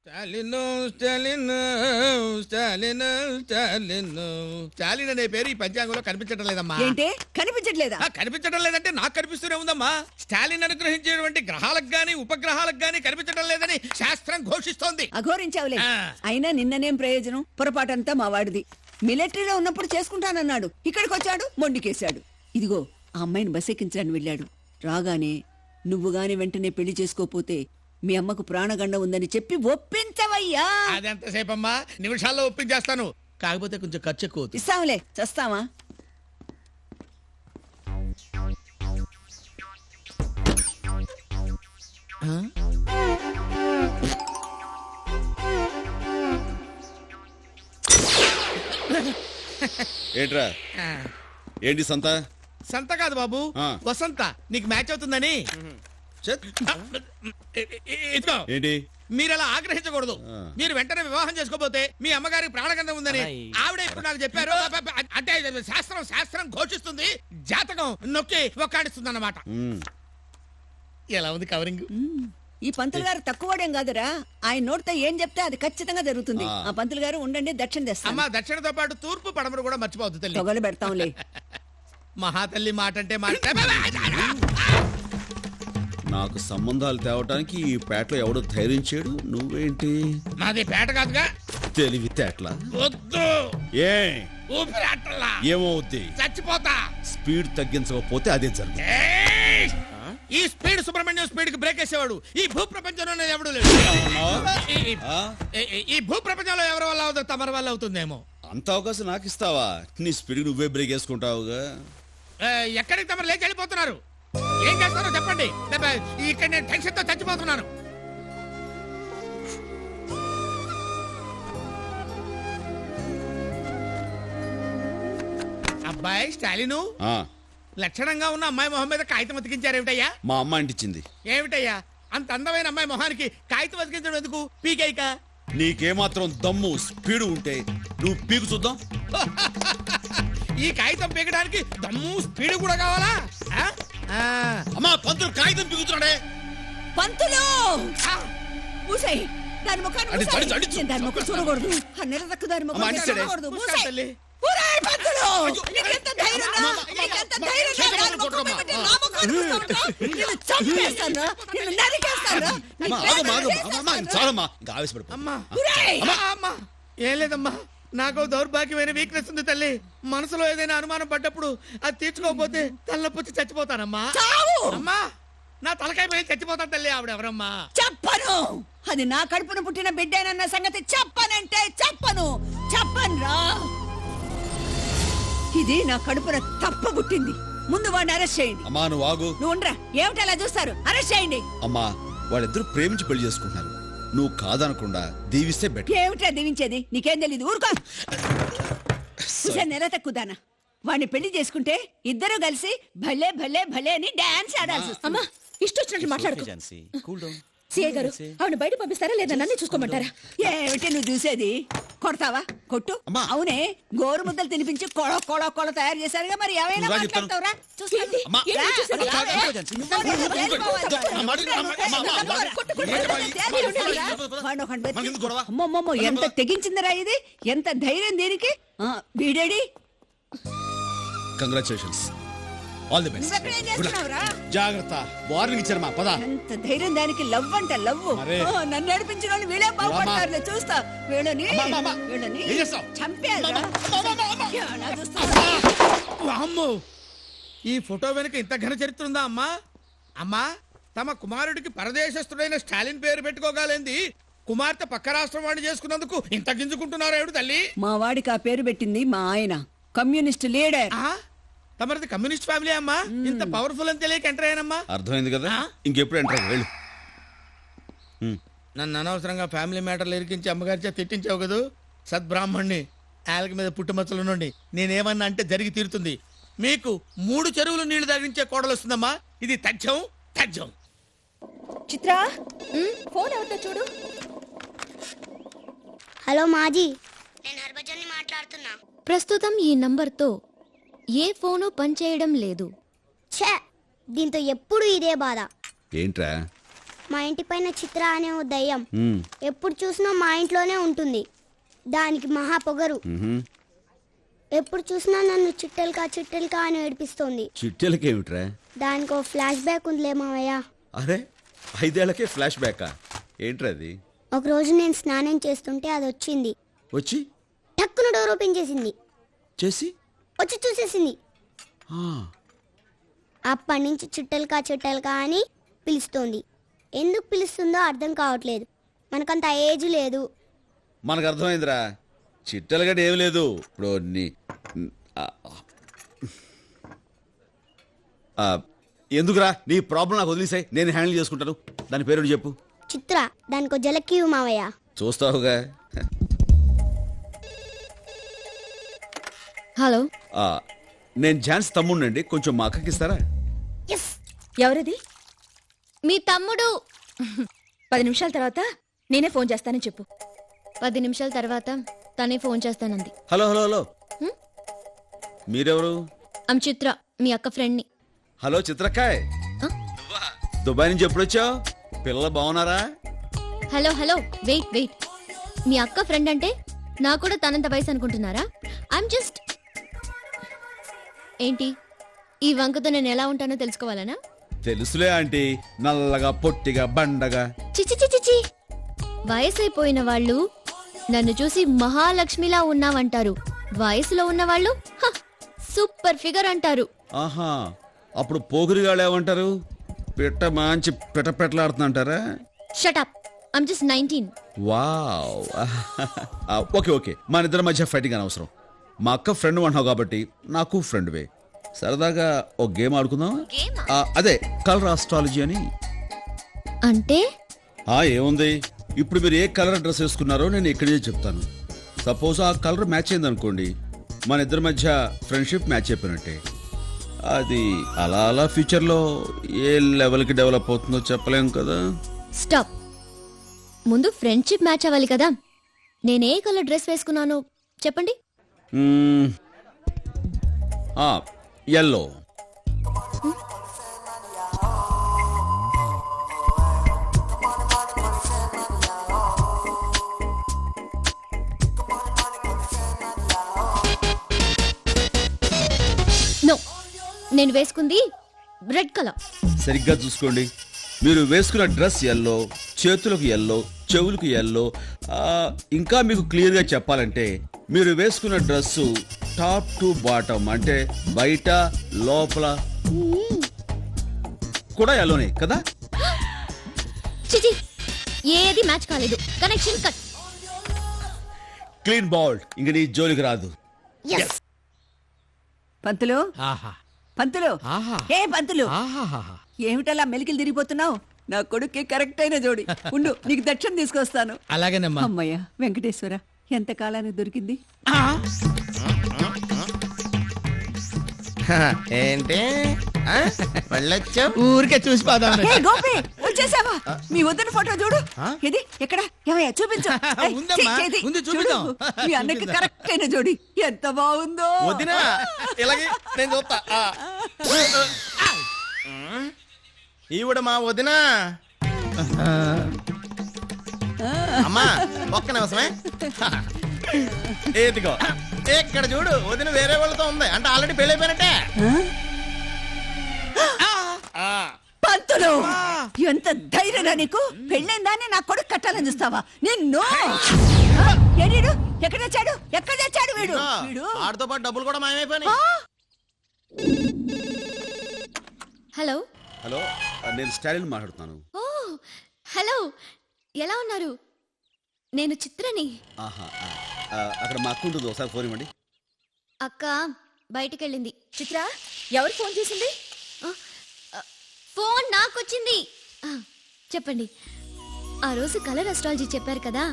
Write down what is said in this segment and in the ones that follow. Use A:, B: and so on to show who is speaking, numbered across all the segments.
A: స్టాలిన్ స్టాలిన్ స్టాలిన్ స్టాలిన్ స్టాలిన్ అనే పేరు ఈ పంచాంగంలో కనిపించడం లేదమ్మా.
B: ఏంటి కనిపించట్లేదా?
A: కనిపించడం లేదంటే నాకు కనిపిస్తూనే ఉందమ్మా. స్టాలిన్ అనుగ్రహించేటువంటి గ్రహాలకు గాని ఉపగ్రహాలకు గాని కనిపించడం లేదని శాస్త్రం ఘోషిస్తోంది.
B: అఘోరించావులే. అయినా నిన్ననేం ప్రయోజనం? పొరపాటంతా మా వాడిది. మిలిటరీలో ఉన్నప్పుడు చేసుకుంటానన్నాడు, ఇక్కడికి వచ్చాడు మొండికేశాడు. ఇదిగో ఆ అమ్మాయిని బస్ ఎక్కించడానికి వెళ్ళాడు. రాగానే నువ్వు గాని వెంటనే పెళ్లి చేసుకోపోతే మీ అమ్మకు ప్రాణగండ ఉందని చెప్పి ఒప్పించవయ్యా.
A: అదెంతసేపమ్మా, నిమిషాల్లో ఒప్పించేస్తాను. కాకపోతే కొంచెం ఖర్చు ఎక్కువ.
B: ఇస్తాంలే, చస్తావా?
C: ఏంట్రా ఏంటి సంత?
A: సంత కాదు బాబు, వసంత. నీకు మ్యాచ్ అవుతుందని. ఇదిగో,
C: ఏంటి
A: మీరు అలా ఆగ్రహించకూడదు. మీరు వెంటనే వివాహం చేసుకోపోతే మీ అమ్మగారికి ప్రాణగంధం ఉందని ఆవిడ ఇప్పుడు నాకు చెప్పారు. అంటే శాస్త్రం శాస్త్రం ఘోషిస్తుంది, జాతకం నొక్కి ఒక్కాడిస్తుంది అన్నమాట. ఎలా ఉంది కవరింగ్?
B: ఈ పంతులు గారు తక్కువడేం కాదురా. ఆయన నోటితో ఏం చెప్తే అది ఖచ్చితంగా జరుగుతుంది. ఆ పంతులు గారు ఉండండి, దక్షిణ తెస్తాం.
A: అమ్మా, దక్షిణతో పాటు తూర్పు పడమరు కూడా మర్చిపోవద్దు తల్లి.
B: తొగలు పెడతాంలే.
A: మహాతల్లి మాట అంటే మాట.
C: నాకు సంబంధాలు తేవటానికి ఈ పేటలో ఎవడో ధైర్యం చేయడు. నువ్వేంటి?
A: నాది పేట కాదుగా.
C: తెలివి తేటలా?
A: వద్దు.
C: ఏ
A: ఊపిరి అట్టలా.
C: ఏమవుద్ది?
A: చచ్చిపోతా.
C: స్పీడ్ తగ్గించకపోతే అదే జరుగుతుంది.
A: ఈ స్పీడ్ సుబ్రహ్మణ్యం స్పీడ్ కి బ్రేక్ వేసేవాడు ఈ భూ ప్రపంచంలో ఎవడు లేడు. ఈ భూ ప్రపంచంలో ఎవరి వల్ల అవుతుంది? తమరి వల్ల అవుతుందేమో.
C: అంత అవకాశం నాకు ఇస్తావా? నీ స్పీడ్ నువ్వే బ్రేక్ వేసుకుంటావుగా.
A: ఎక్కడికి తమరు లేచి వెళ్ళిపోతున్నారు? ఏం చేస్తారో చెప్పండి. ఇక్కడ నేను టెన్షన్ తో చచ్చిపోతున్నాను. అబ్బాయి స్టాలిను, లక్షణంగా ఉన్న అమ్మాయి మొహం మీద కాగితం అతికించారేమిటయ్యా?
C: మా అమ్మ అంటించింది.
A: ఏమిటయ్యా అంత అందమైన అమ్మాయి మొహానికి కాగితం అతికించడం ఎందుకు? పీకైక.
C: నీకేమాత్రం దమ్ము స్పీడ్ ఉంటే నువ్వు పీకు చూద్దాం.
A: ఈ కాగితం పీకడానికి దమ్ము స్పీడ్ కూడా కావాలా?
C: అమ్మా, పంతులు కాగితం పీకుతున్నాడే.
B: పంతులు మూసేయ్. దాని ముఖాన్ని దాని ముఖం చూడకూడదు. ఆ నిరదక్కు దాని ముఖం చూడకూడదు. మూసేయ్. ఊరేయ్ పంతులు, నీకెంత ధైర్యం రా? నీకెంత ధైర్యం రా? దాని ముఖం పెట్టి నా ముఖాన్ని చూస్తావురా? నిన్ను చంపేస్తానురా, నిన్ను నరికేస్తానురా.
A: ఏం లేదమ్మా, నాకు దౌర్భాగ్యమైన వీక్నెస్ ఉంది తల్లి. మనసులో ఏదైనా అనుమానం పడ్డప్పుడు అది తీర్చుకోకపోతే తలనొప్పి చచ్చిపోతానమ్మా. అమ్మా, నా తలకాయ పోయి చచ్చిపోతాను తల్లి. ఆవిడెవరమ్మా?
B: చెప్పను. అది నా కడుపున పుట్టిన బిడ్డేనన్న సంగతి చెప్పనంటే చెప్పను. చెప్పనురా. ఇది నా కడుపున తప్ప పుట్టింది. ముందు వాడిని అరెస్ట్ చేయండి.
C: అమ్మా నువ్వు ఆగు.
B: నువ్వు ఉండరా. ఏమిటి అలా చూస్తారు? అరెస్ట్ చేయండి.
C: అమ్మా, వాళ్ళిద్దరు ప్రేమించి పెళ్లి చేసుకుంటున్నారు. నువ్వు కాదనకుండా దీవిస్తే బెటర్.
B: ఏమిటా దీవించేది? నీకేం తెలీదు. ఊరుకో. నెల తక్కుదానా. వాడిని పెళ్లి చేసుకుంటే ఇద్దరు కలిసి భలే భలే భలే అని డాన్స్ ఆడాల్సి వస్తుంది.
D: అమ్మా, ఇష్టొచ్చినట్లు మాట్లాడుకో. సిఐ గారు, ఆవిడ బయట పంపిస్తారా లేదా నన్ను చూసుకోమంటారా?
B: ఏమిటి నువ్వు చూసేది? కొడతావా? కొట్టు. అవునే, గోరు ముద్దలు తినిపించి కొడ కొడ కొడ తయారు చేశారుగా, మరి ఏమైనా మాట్లాడతావురా? అమ్మమ్మో, ఎంత తెగించిందిరా ఇది. ఎంత ధైర్యం దీనికి. వీడేడి?
C: Congratulations, all the best. జాగ్రత్త, వార్నింగ్ ఇచ్చారు మా పద.
B: ఎంత ధైర్యం దానికి. లవ్ అంట లవ్. నన్ను నడిపించిన వాళ్ళు వీళ్ళే బాగుపడతారు. చూస్తా వీళ్ళని చంపేయాలి.
A: ఈ ఫోటో వెనుక ఇంత ఘన చరిత్ర ఉందా అమ్మా? అమ్మా, తమ కుమారుడికి పరదేశస్థుడైన స్టాలిన్ పేరు పెట్టుకోగలేంది కుమార్తె పక్క రాష్ట్రం వాడిని చేసుకున్నందుకు ఇంత గింజుకుంటున్నారు ఏమిటి తల్లి?
B: మా వాడికి ఆ పేరు పెట్టింది మా ఆయన, కమ్యూనిస్ట్ లీడర్.
A: తమరిది కమ్యూనిస్ట్ ఫ్యామిలీ అమ్మా. ఇంత పవర్ఫుల్ అని తెలియక ఎంటర్ అయ్యానమ్మా.
C: అర్థమైంది కదా, ఇంకెప్పుడు ఎంటర్ వెళ్ళు.
A: నన్ను అనవసరంగా ఫ్యామిలీ మ్యాటర్లు ఇరికించి అమ్మగారి చేత తిట్టించావు కదా. సద్బ్రాహ్మణ్ణి, ఆలకి మీద పుట్టుమచ్చలు నుండి నేనేమన్నా అంటే జరిగి తీరుతుంది. మీకు 3 చెరువులు నీళ్లు తగ్గించే కోడలు వస్తుందమ్మా. ఇది తథ్యం తథ్యం.
D: చిత్రా, ఫోన్ ఎవరితో చూడు.
E: హలో మాజీ, నేను హర్భజన్ని మాట్లాడుతున్నా.
F: ప్రస్తుతం ఈ నంబర్తో ఏ ఫోను పనిచేయడం లేదు.
E: ఛే, దీంతో ఎప్పుడు ఇదే బాధ.
C: ఏంట్రా?
E: మా ఇంటి పైన చిత్ర అనే ఓ దయ్యం
C: మ్మ్.
E: ఎప్పుడు చూసినా మా ఇంట్లోనే ఉంటుంది. దానికి మహా పొగరు.
C: మ్హూ.
E: ఎప్పుడు చూసినా నన్ను చిట్టెలకా అని ఏడిపిస్తోంది.
C: చిట్టెలకేమిట్రా?
E: దానికి ఓ ఫ్లాష్ బ్యాక్ ఉందిలే మావయ్య.
C: అరే 5 ఏళ్లకే ఫ్లాష్ బ్యాకా? ఏంట్రా అది?
E: ఒకరోజు నేను స్నానం చేస్తుంటే అది వచ్చింది.
C: వచ్చి
E: టక్కున డోర్ ఓపెన్ చేసింది.
C: చేసి
E: వచ్చి చూసేసింది.
C: ఆ,
E: అప్పటి నుంచి చిట్టెలకా అని పిలుస్తోంది. ఎందుకు పిలుస్తుందో అర్థం కావట్లేదు. మనకంత ఏజ్ లేదు.
C: మనకు అర్థమైందిరా. చిట్టెలగడ్డ ఏం లేదు. ఇప్పుడు ఆ, ఆ, ఎందుకురా నీ ప్రాబ్లం నాకు వదిలేసాయి, నేను హ్యాండిల్ చేసుకుంటాను. దాని పేరు చెప్పు.
E: చిత్ర. దానికో జలక్యూ మావయ్య.
C: చూస్తావుగా.
F: హలో,
C: ఆ, నేను ఝాన్స్ తమ్ముడినండి, కొంచెం మా అక్కకి ఇస్తారా?
E: ఎస్.
D: ఎవరిది?
F: మీ తమ్ముడు
D: 10 నిమిషాల తర్వాత నేనే ఫోన్ చేస్తానని చెప్పు.
F: 10 నిమిషాల తర్వాత తనే ఫోన్ చేస్తానంది.
C: హలో హలో హలో, మీరెవరు?
F: ఐమ్ చిత్ర, మీ అక్క ఫ్రెండ్ని.
C: హలో చిత్రకాయ్, దుబాయ్ నుంచి ఎప్పుడు వచ్చావు? పిల్లలు బాగున్నారా?
F: Hello hello, wait. మీ అక్క ఫ్రెండ్ అంటే నాకు కూడా తనంత వయసు అనుకుంటున్నారా? ఐమ్ జస్ట్... ఏంటి, ఈ వంకతో నేను ఎలా ఉంటానో తెలుసుకోవాలనా?
C: తెలుసులే ఆంటీ, నల్లగా పొట్టిగా బండగా.
F: చిచి, వయసైపోయిన వాళ్ళు నన్ను చూసి మహాలక్ష్మిలా ఉన్నావంటారు. వయసులో ఉన్నవాళ్ళు సూపర్ ఫిగర్ అంటారు.
C: ఆహా, అప్పుడు పోగురిగాళ్ళు ఏమంటారు? పిట్ట మంచి పిట్టలాడుతుందంటారా?
F: Shut up, I'm just 19.
C: Wow. Okay, మన ఇద్దరి మధ్య ఫైటింగ్ అనవసరం. మా అక్క ఫ్రెండ్ అంటున్నావు కాబట్టి నాకు ఫ్రెండ్వే. సరదాగా ఒక గేమ్ ఆడుకుందాం.
F: గేమా?
C: అదే కలర్ ఆస్ట్రాలజీ అని.
F: అంటే
C: ఏముంది, ఇప్పుడు మీరు ఏ కలర్ డ్రెస్ వేసుకున్నారో నేను ఇక్కడే చెప్తాను. సపోజ్ ఆ కలర్ మ్యాచ్ అయింది అనుకోండి, మన ఇద్దరి మధ్య ఫ్రెండ్షిప్ మ్యాచ్ అయిపోయినట్టే. అది అలా ఫ్యూచర్లో ఏ లెవెల్కి డెవలప్ అవుతుందో చెప్పలేం కదా.
F: స్టాప్, ముందు ఫ్రెండ్షిప్ మ్యాచ్ అవ్వాలి కదా. నేనే కలర్ డ్రెస్ వేసుకున్నాను చెప్పండి.
C: ఎల్లో.
F: నో, నేను వేసుకుంది రెడ్ కలర్.
C: సరిగ్గా చూసుకోండి, మీరు వేసుకున్న డ్రెస్ ఎల్లో, చేతులకు ఎల్లో, చెవులకు ఎల్లో. ఇంకా మీకు క్లియర్గా చెప్పాలంటే మీరు వేసుకున్న డ్రెస్సు టాప్ టు బాటమ్ అంటే బయట లోపల కూడా ఎల్లోనే కదా.
F: చిచి, ఏది మ్యాచ్ కాలేదు. Connection cut.
C: క్లీన్ బౌల్డ్, ఇంక నీ జోలికి రాదు.
B: పంతులు, పంతులు,
A: ఆహా.
B: ఏ పంతులు,
A: ఆహాహా.
B: ఏమిటలా మెలికలు తిరిగిపోతున్నావు? నా కొడుక్కి కరెక్ట్ అయిన జోడి. ఉండు, నీకు దక్షిణ తీసుకొస్తాను.
A: అలాగేనమ్మా.
B: అమ్మయ్య వెంకటేశ్వర, ఎంత కాలానికి దొరికింది.
G: ఏంటి వెళ్ళొచ్చా?
A: ఊరికే చూసి పోదాం.
B: ఏ గోపి, వచ్చేసావా? మీ వదిన ఫోటో చూడు. ఇది ఎక్కడ? ఏమయ్యా చూపించు. ఏయ్,
A: ఉందమ్మా,
B: ఏది?
A: ఉంది,
B: చూడు,
A: చూపిద్దాం.
B: మీ అన్నకి కరెక్ట్ అయిన జోడి. ఎంత బాగుందో.
G: వదినా ఇలాగే నేను చూస్తా. ఈవిడ మా వదినా. అమ్మా ఒక్క నిమిషమే. ఏదిగో ఇక్కడ చూడు, వదిన వేరే వాళ్ళతో ఉంది అంటే ఆల్రెడీ పెళ్లి అయిపోయినట్టే.
B: పంతులు, ఎంత ధైర్యరా నీకు? పెళ్ళైందాన్ని నా కొడుకు కట్టాలని చూస్తావా? నిన్ను ఎడీడు, ఎక్కడ తెచ్చాడు? ఎక్కడ తెచ్చాడు వీడు? వీడు
G: ఆడితో పాటు డబ్బులు కూడా మాయమైపోయినాయి.
F: హలో
C: హలో, నేను స్టాలిన్ మాట్లాడుతున్నాను.
F: ఓ హలో, ఎలా ఉన్నారు? నేను చిత్రని.
C: ఆహా, అక్కడ మా అక్క ఉంటుంది, ఒకసారి ఫోన్ ఇవ్వండి.
F: అక్క బయటికెళ్ళింది.
D: చిత్ర, ఎవరు ఫోన్ చేసింది?
F: ఫోన్ నాకొచ్చింది. చెప్పండి, ఆ రోజు కలర్ అస్ట్రాలజీ చెప్పారు కదా,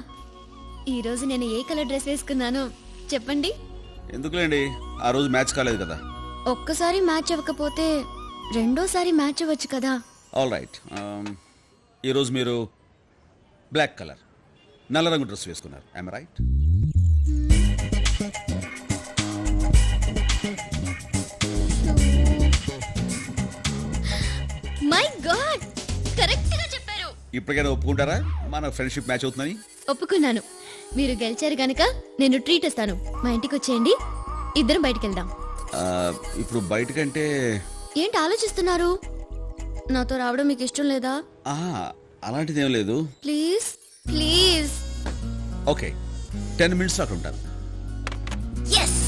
F: ఈ రోజు నేను ఏ కలర్ డ్రెస్ వేసుకున్నాను చెప్పండి.
C: ఎందుకులేండి, ఆ రోజు మ్యాచ్ కాలేదు కదా.
F: ఒక్కసారి మ్యాచ్ అవ్వకపోతే రెండోసారి మ్యాచ్ అవ్వచ్చు కదా.
C: ఆల్ రైట్, ఈరోజు మీరు బ్లాక్ కలర్ నల్ల రంగు డ్రెస్ వేసుకున్నారు. I'm right?
F: My God, correct గా చెప్పారు.
C: ఇప్పటికైనా ఒప్పుకుంటారా మన ఫ్రెండ్షిప్ మ్యాచ్ అవుతుందని?
F: ఒప్పుకున్నాను. మీరు గెలిచారు గనక నేను ట్రీట్ ఇస్తాను. మా ఇంటికి వచ్చేయండి, ఇద్దరం బయటికి వెళ్దాం.
C: ఇప్పుడు బయటకంటే
F: ఏంటి ఆలోచిస్తున్నారు? నాతో రావడం మీకు ఇష్టం లేదా?
C: అలాంటిది ఏం లేదు.
F: Please please.
C: ఓకే, 10 minutes అక్కడ ఉంటాను.
F: ఎస్.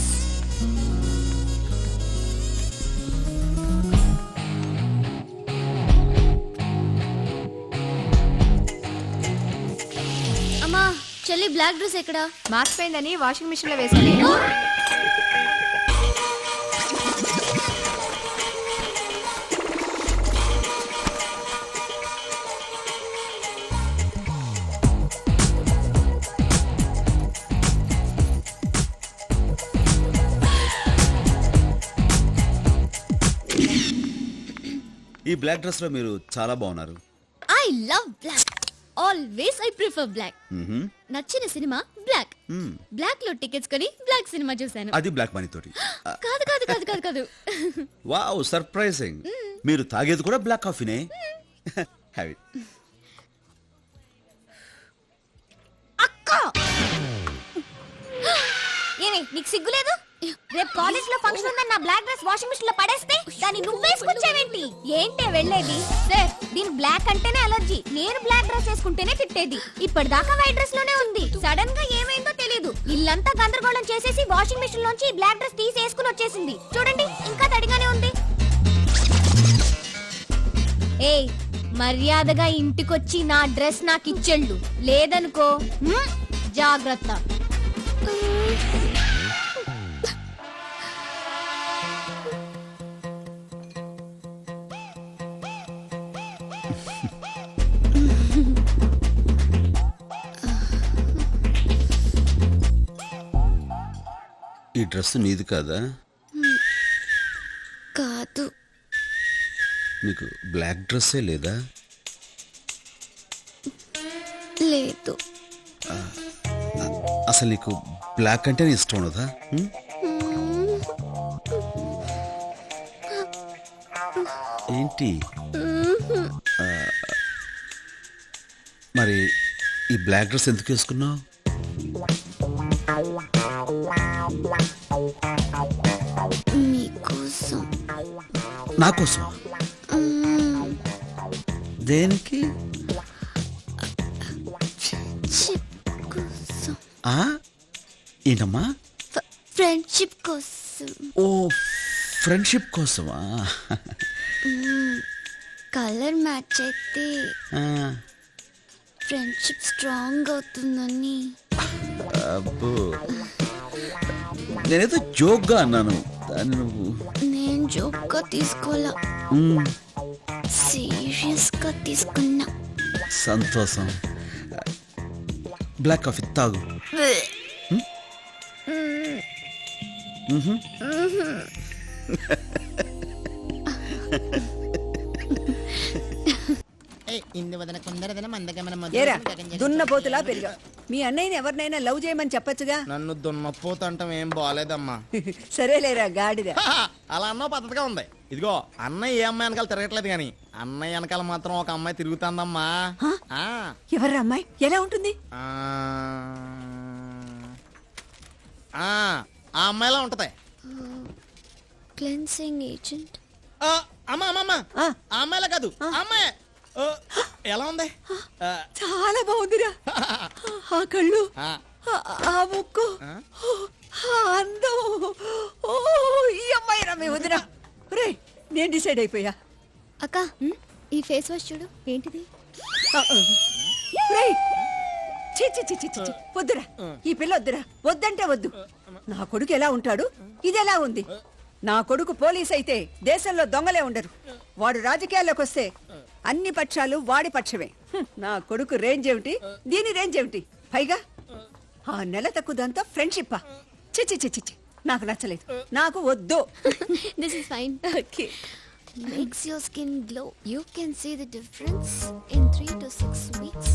F: అమ్మా, చెల్లి బ్లాక్ డ్రెస్ ఎక్కడా?
H: మార్చిపోయిందని వాషింగ్ మిషన్ లో వేసాను.
C: ఈ బ్లాక్ డ్రెస్ లో మీరు చాలా బాగున్నారు.
F: I love black. Always I prefer black. నచ్చిన సినిమా బ్లాక్. బ్లాక్ లో టికెట్స్ కొని బ్లాక్ సినిమా చూసాను.
C: అది బ్లాక్ మనీ తోటి?
F: కాదు కాదు కాదు కాదు కాదు.
C: Wow, surprising. మీరు తాగేది కూడా బ్లాక్ కాఫీనే? Have it.
H: ఏమి నీకు సిగ్గులేదు? రేపు కాలేజ్ లో ఫంక్షన్ ఉందని నా బ్లాక్ డ్రెస్ వాషింగ్ మిషన్ లో పడేస్తే దాన్ని నువ్వేసుకొచ్చావేంటి? ఏంటే వెళ్ళేది? సార్, దీని బ్లాక్ అంటేనే అలర్జీ. నేను బ్లాక్ డ్రెస్ వేసుకుంటేనే తిట్టేది. ఇప్పటిదాకా వైట్ డ్రెస్ లోనే ఉంది. సడన్ గా ఏమైందో తెలీదు. ఇల్లంతా గందరగోళం చేసేసి వాషింగ్ మిషన్ లోంచి బ్లాక్ డ్రెస్ తీసి వేసుకుని వచ్చేసింది. చూడండి, ఇంకా తడిగానే ఉంది. ఏయ్, మర్యాదగా ఇంటికొచ్చి నా డ్రెస్ నాకు ఇచ్చెళ్ళు, లేదనుకో జాగ్రత్త.
C: ఈ డ్రెస్ నీది కాదా?
F: కాదు.
C: నీకు బ్లాక్ డ్రెస్సే లేదా?
F: లేదు.
C: అసలు నీకు బ్లాక్ అంటేనే ఇష్టం ఉండదా? ఏంటి? మరి ఈ బ్లాక్ డ్రెస్ ఎందుకు వేసుకున్నావు?
F: మీకోసం.
C: నా కోసం? దేనికి? ఏంటమ్మా?
F: ఫ్రెండ్షిప్ కోసం.
C: ఓ, ఫ్రెండ్షిప్ కోసమా?
F: కలర్ మ్యాచ్ అయితే ఫ్రెండ్షిప్ స్ట్రాంగ్ అవుతుందని.
C: అబ్బో, నేనేదో జోక్గా అన్నాను. దాన్ని నువ్వు.
F: నేను జోక్గా తీసుకోవాలా, సీరియస్ గా తీసుకున్నా.
C: సంతోషం. బ్లాక్ కాఫీ తాగు.
B: ఏరా దున్నపోతులా పెరిగా. మీ అన్నయ్యని ఎవరినైనా లవ్ చేయమని చెప్పొచ్చుగా.
G: నన్ను దున్నపోతు అంటాం ఏం బాగాలేదమ్మా.
B: సరేలేరా గాడిద.
G: అలా అన్న పద్ధతిగా ఉంది. ఇదిగో, అన్నయ్య ఏ అమ్మాయి వెనకాల తిరగట్లేదు గాని అన్నయ్య వెనకాల మాత్రం ఒక అమ్మాయి తిరుగుతుందమ్మా.
B: ఎవర్రా అమ్మాయి? ఎలా ఉంటుంది?
G: ఆ అమ్మాయిలా ఉంటది.
F: Cleansing agent.
G: అమ్మా అమ్మమ్మ, ఆ అమ్మాయిలా కాదు, అమ్మాయి. ఎలా ఉంది?
B: చాలా బాగుందిరా. ఆ కళ్ళు, ఆ ముక్కు, అందం. ఓ, ఈ అమ్మాయి రా మీ వదిన. రే, నేను డిసైడ్ అయిపోయా.
F: అక్క, ఈ ఫేస్ వాష్ చూడు. ఏంటిది?
B: చి చి చి చి చి, వద్దురా. ఈ పిల్ల వద్దురా. వద్దంటే వద్దు. నా కొడుకు ఎలా ఉంటాడు? ఇది ఎలా ఉంది? నా కొడుకు పోలీస్ అయితే దేశంలో దొంగలే ఉండరు. వాడు రాజకీయాల్లోకి వస్తే అన్ని పక్షాలు వాడి పక్షమే. నా కొడుకు రేంజ్ ఏమిటి, దీని రేంజ్ ఏమిటి? పైగా ఆ నెల తక్కువ దాంతో ఫ్రెండ్షిప్. చిచి చిచి, నాకు నచ్చలేదు. నాకు వద్దు.
F: This is fine. Okay. Makes your skin glow. You can see the difference in 3 to 6 weeks.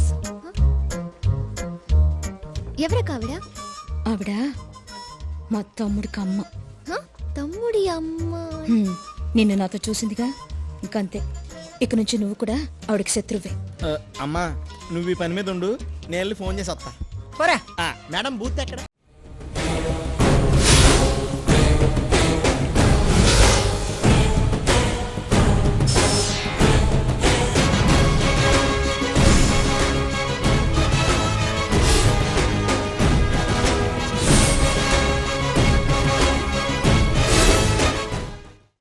F: ఎవరు కావిడ?
D: ఆవిడ మా తమ్ముడికి అమ్మ.
F: తమ్ముడి అమ్మ.
D: నిన్ను నాతో చూసిందిగా, ఇంకంతే. ఇక నుంచి నువ్వు కూడా ఆవిడకి శత్రువే.
G: అమ్మా నువ్వు ఈ పని మీద ఉండు నేను వెళ్ళి ఫోన్ చేసి వస్తా
B: పోరా.
G: మేడం బూత్ ఎక్కడ